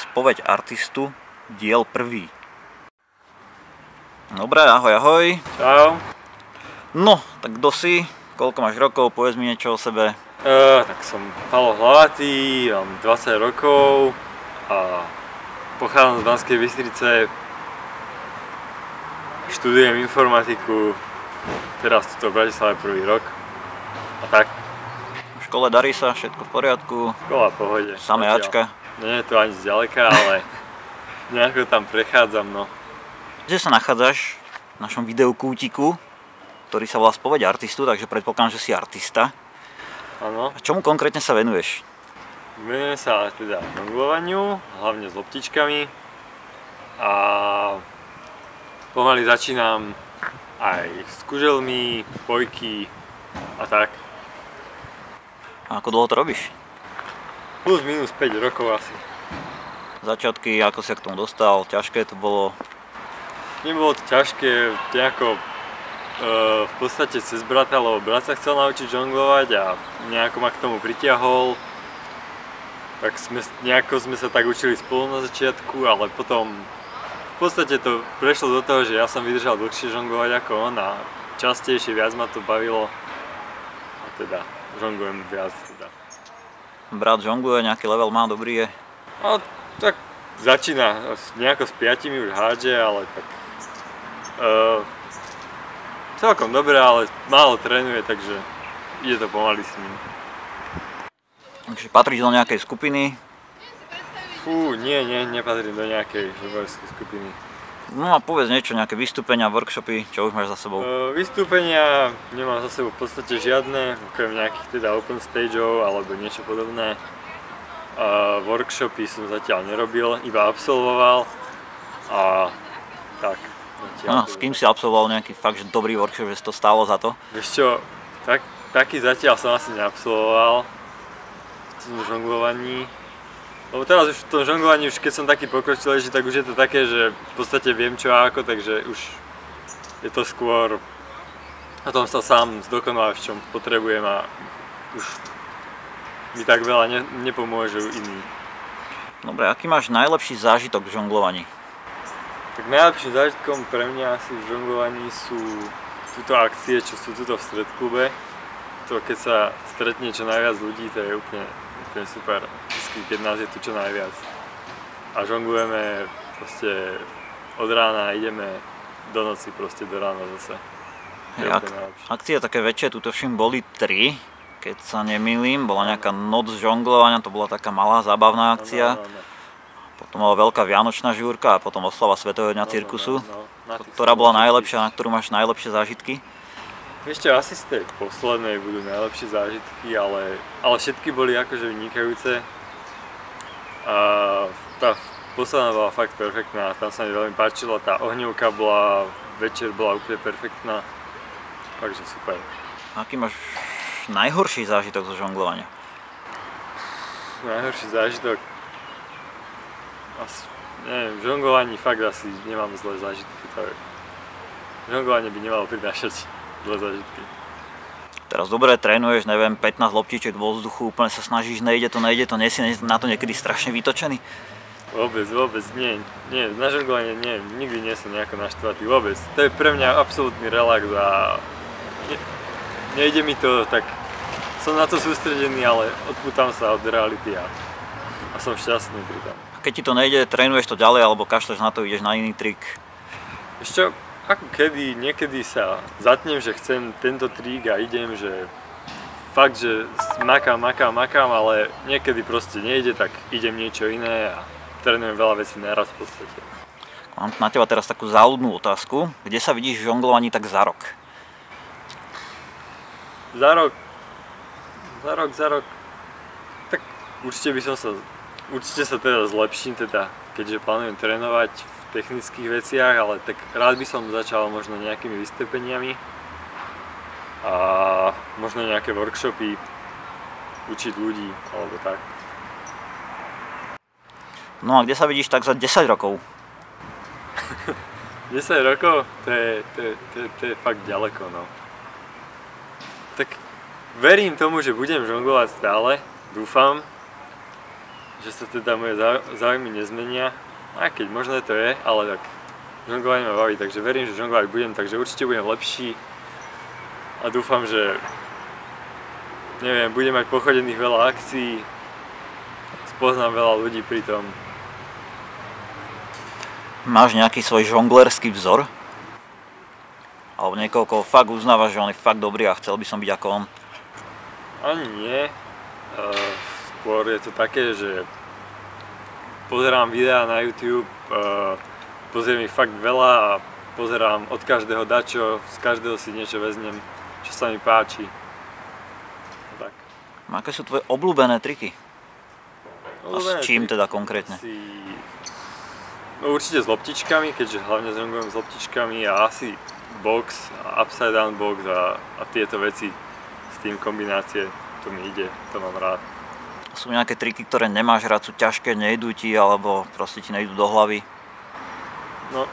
Spoveď artistu, diel 1. Dobre, ahoj, ahoj. Čau. No, tak kto si? Koľko máš rokov? Povedz mi niečo o sebe. Tak som Palo Hlavatý, mám 20 rokov a pochádzam z Banskej Bystrice. Študujem informatiku, teraz tuto v Bratislave prvý rok a tak. V škole darí sa, všetko v poriadku? Škola v pohode. Samé Ačka? Nie je to ani zďaleka, ale nejako tam prechádzam, no. Kde sa nachádzaš? V našom videokútiku, ktorý sa volá Spoveď artistu, takže predpokladám, že si artista. Áno. A čomu konkrétne sa venuješ? Venujem sa teda žonglovaniu, hlavne s loptičkami a pomaly začínam aj s kuželmi, pojky a tak. A ako dlho to robíš? Plus minus 5 rokov asi. Začiatky, ako si k tomu dostal, ťažké to bolo? Nebolo to ťažké, nejako v podstate cez brata, lebo brat sa chcel naučiť žonglovať a nejako ma k tomu pritiahol. Tak nejako sme sa tak učili spolu na začiatku, ale potom v podstate to prešlo do toho, že ja som vydržal dlhšie žonglovať ako on a častejšie viac ma to bavilo. A teda žonglujem viac teda. Brat žongluje, nejaký level má, dobrý je? No tak začína, nejako s 5 už hádže, ale tak celkom dobre, ale málo trénuje, takže ide to pomaly s ním. Takže patríš do nejakej skupiny? Nepatrím do nejakej žonglerskej skupiny. No a povedz niečo, nejaké vystúpenia, workshopy, čo už máš za sebou? Vystúpenia nemám za sebou v podstate žiadne, okrem nejakých teda open stageov alebo niečo podobné. Workshopy som zatiaľ nerobil, iba absolvoval a tak. No, s kým si absolvoval nejaký fakt, že dobrý workshop, že si to stálo za to? Vieš čo, taký zatiaľ som asi neabsolvoval v tom žonglovaní. Lebo teraz už v tom žonglovaní, už keď som taký pokročilejší, tak už je to také, že v podstate viem čo a ako, takže už je to skôr o tom sa sám zdokonalím, v čom potrebujem a už mi tak veľa nepomôžu iní. Dobre, aký máš najlepší zážitok v žonglovaní? Tak najlepším zážitkom pre mňa asi v žonglovaní sú túto akcie, čo sú tuto v stredklube. To keď sa stretne čo najviac ľudí, to je úplne super, keď nás je tu čo najviac. A žonglujeme proste od rána, ideme do noci, proste do rána zase. Akcie také väčšie, tuto všim boli 3, keď sa nemýlim, bola nejaká noc žonglovania, to bola taká malá zábavná akcia. Potom bola veľká vianočná žúrka a potom oslava Svetového dňa cirkusu. Ktorá bola najlepšia, na ktorú máš najlepšie zážitky? Ešte asi z tej poslednej budú najlepšie zážitky, ale všetky boli akože vynikajúce. A tá posledná bola fakt perfektná, tam sa mi veľmi páčila, tá ohnívka bola, večer bola úplne perfektná, takže super. Aký máš najhorší zážitok zo žonglovania? Najhorší zážitok? Neviem, v žonglovaní fakt asi nemám zlé zážitky, žonglovanie by nemalo prinášať zlé zážitky. Teraz dobre trénuješ, neviem, 15 loptičiek vo vzduchu, úplne sa snažíš, nejde to, nie si na to niekedy strašne vytočený? Vôbec nie, na žonglovanie nikdy nie som nejako naštvatý, vôbec. To je pre mňa absolútny relax a nejde mi to, tak som na to sústredený, ale odpútam sa od reality a som šťastný pri tom. Keď ti to nejde, trénuješ to ďalej alebo kašleš na to, ideš na iný trik? Ešte ako niekedy sa zatnem, že chcem tento trik a idem, že fakt, že makám, ale niekedy proste nejde, tak idem niečo iné a trénujem veľa vecí naraz v podstate. Mám na teba teraz takú záľudnú otázku. Kde sa vidíš v žonglovaní tak za rok? Za rok? Tak určite sa teda zlepším, keďže plánujem trénovať v technických veciach, ale tak rád by som začal možno nejakými vystúpeniami a možno nejaké workshopy, učiť ľudí alebo tak. No a kde sa vidíš tak za 10 rokov? 10 rokov? To je fakt ďaleko, no. Tak verím tomu, že budem žonglovať stále, dúfam, že sa teda moje záujmy nezmenia. Aj keď možno to je, ale tak žonglovanie ma baví, takže verím, že žonglovať budem, takže určite budem lepší. A dúfam, že neviem, budem mať pochodených veľa akcií, spoznám veľa ľudí pri tom. Máš nejaký svoj žonglerský vzor? Alebo niekoho, koho fakt uznávaš, že on je fakt dobrý a chcel by som byť ako on? Ani nie. Skôr je to také, že pozerám videá na YouTube, pozriem ich fakt veľa a pozerám od každého dačo, z každého si niečo vezmem, čo sa mi páči. Tak. Aké sú tvoje obľúbené triky? A s čím teda konkrétne? No určite s loptičkami, keďže hlavne žonglujem s loptičkami a asi box, upside down box a tieto veci s tým kombinácie, to mi ide, to mám rád. Sú nejaké triky, ktoré nemáš rád, sú ťažké, nejdú ti, alebo proste ti nejdú do hlavy? No,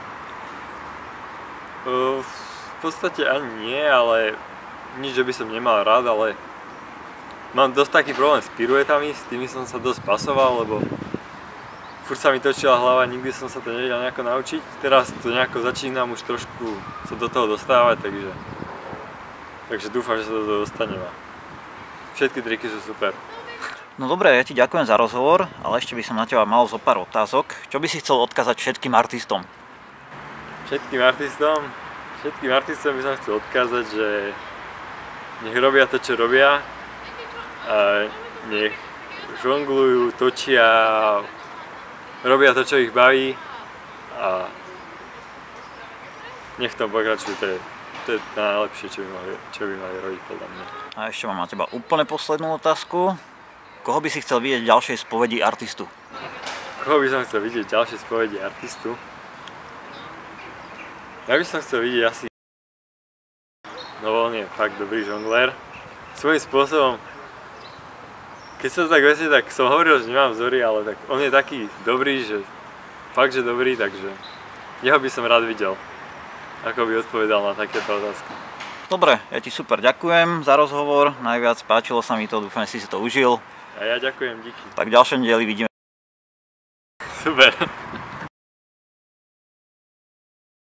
v podstate ani nie, ale nič, že by som nemal rád, ale mám dosť taký problém s piruetami, s tými som sa dosť pasoval, lebo furt sa mi točila hlava, nikdy som sa to nevedel nejako naučiť. Teraz to nejako začínam už trošku sa do toho dostávať, takže dúfam, že sa do toho dostanem. Všetky triky sú super. No dobre, ja ti ďakujem za rozhovor, ale ešte by som na teba mal zo pár otázok. Čo by si chcel odkázať všetkým artistom? Všetkým artistom by som chcel odkázať, že nech robia to, čo robia. A nech žonglujú, točia, robia to, čo ich baví a nech to pokračujú, to je najlepšie, čo by mali robiť podľa mňa. A ešte mám na teba úplne poslednú otázku. Koho by si chcel vidieť v ďalšej spovedi artistu? Koho by som chcel vidieť v ďalšej spovedi artistu? Ja by som chcel vidieť asi... No on je fakt dobrý žonglér. Svojím spôsobom, keď sa to tak vezme, tak som hovoril, že nemám vzory, ale tak on je taký dobrý, že fakt, že dobrý, takže jeho by som rád videl, ako by odpovedal na takéto otázky. Dobre, ja ti super ďakujem za rozhovor, najviac páčilo sa mi to, dúfam, že si to užil. A ja ďakujem, díky. Tak v ďalšom dieli vidíme. Super.